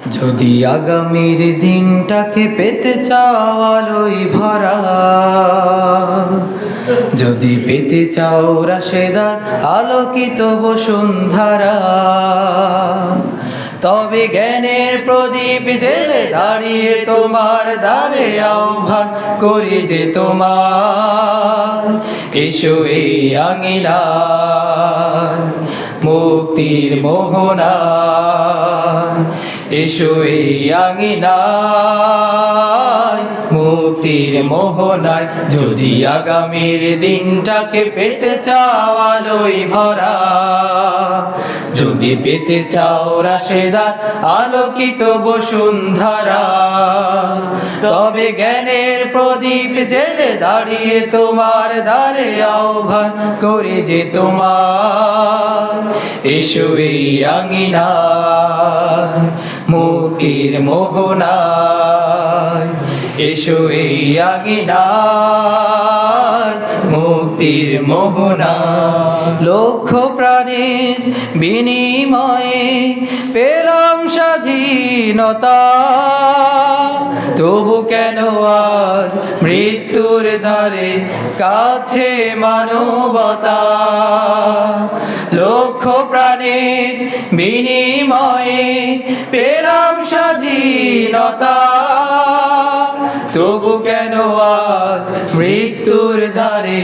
যদি আগামীর দিনটাকে পেতে চাও আলোয় ভরা, যদি পেতে চাও রাশেদার আলোকিত বসুন্ধরা, তবে জ্ঞানের প্রদীপ জেলে দাঁড়িয়ে তোমার দ্বারে আহ্বান করি যে তোমার, এসো এই আঙিনায় মুক্তির মোহনা, এসো এই আঙিনায় মুক্তির মোহনায়। যদি আগামীর দিনটাকে পেতে চাও আলোয় ভরা, যদি পেতে চাও রাশেদার আলোকিত বসুন্ধরা, তবে জ্ঞানের প্রদীপ জেলে দাঁড়িয়ে তোমার দ্বারে আহ্বান করি যে তোমার, এসো এই আঙিনায় মুক্তির মোহনায়, এসো এই আঙিনায় মুক্তির মোহনা। লক্ষ প্রাণের বিনিময়ে পেলাম স্বাধীনতা, তবু কেন আজ মৃত্যুর দ্বারে কাছে মানবতা। লক্ষ প্রাণের বিনিময়ে পেলাম স্বাধীনতা, তবু কেন আজ মৃত্যুর ধারে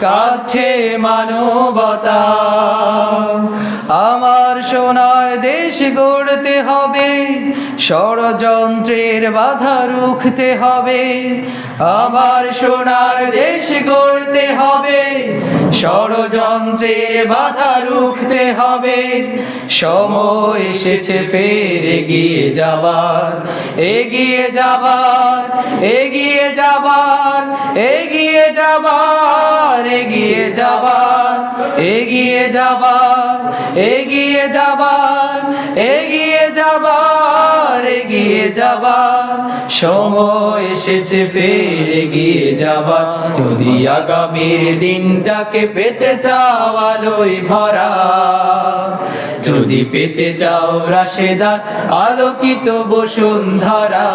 কাছে মানবতা। আমার সোনার দেশ গড়তে হবে, ষড়যন্ত্রের বাধা রুখতে হবে। আমার সোনার দেশ গড়তে হবে, ষড়যন্ত্রের বাধা রুখতে হবে। সময় এসেছে ফের এগিয়ে যাবার, এগিয়ে যাবার, এগিয়ে যাবার, এগিয়ে যাবার, এগিয়ে যাবার, এগিয়ে যাবার, এগিয়ে যাবার, এগিয়ে যাবার, এগিয়ে যাবার। সময় এসেছে ফের এগিয়ে যাবার। যদি আগামীর দিনটাকে পেতে চাও আলোয় ভরা, যদি পেতে চাও রাশেদার আলোকিত বসুন্ধরা,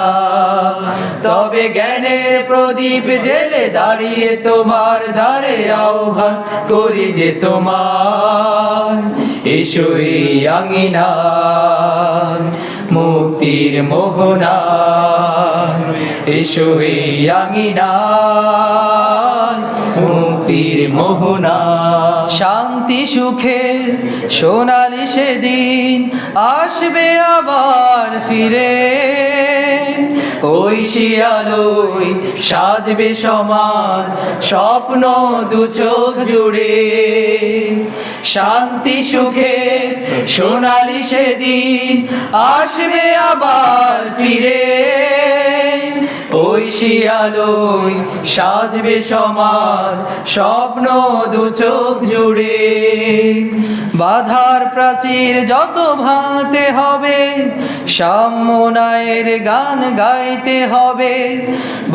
তবে জ্ঞানের প্রদীপ জেলে দাঁড়িয়ে তোমার দ্বারে আহ্বান করি যে তোমার, এসো এই আঙিনায় মুক্তির মোহনায়, এসো এই আঙিনায় মুক্তির মোহনা। শান্তি সুখের সোনালি সেদিন আসবে আবার ফিরে, ওই শিয়ালোয় সাজবে সমাজ স্বপ্ন দু চোখ জুড়ে। শান্তি সুখের সোনালি সেদিন আসবে আবার ফিরে, ওই শিয়ালোয় সাজবে সমাজ স্বপ্ন দু চোখ জুড়ে। বাধার প্রাচীর যত ভাঙতে হবে, সাম্যের গান গাইতে হবে।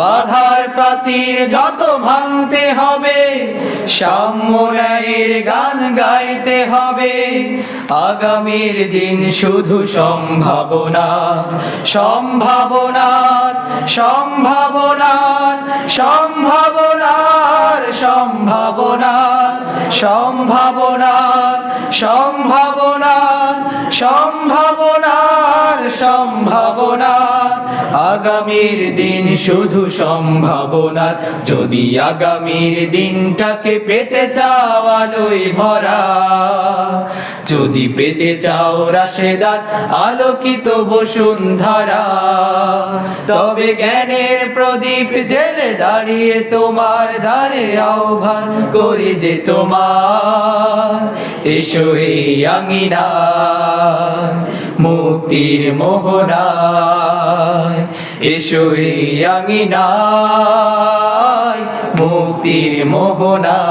বাধার প্রাচীর যত ভাঙতে হবে, সাম্যের গান গাইতে হবে। আগামীর দিন শুধু সম্ভাবনার, সম্ভাবনার, সম্ভাবনার, সম্ভাবনার, সম্ভাবনার, সম্ভাবনার, সম্ভাবনার, সম্ভাবনার, সম্ভাবনার। আগামীর দিন শুধু সম্ভাবনার। যদি আগামীর দিনটাকে পেতে চাও আলোয় ভরা, যদি পেতে চাও রাশেদার আলোকিত বসুন্ধরা, তবে জ্ঞানের প্রদীপ জেলে দাঁড়িয়ে তোমার দ্বারে আহ্বান করি যে তোমার, এসো এই আঙিনায় মুক্তির মোহনায়, এসো এই আঙিনায় মুক্তির মোহনায়।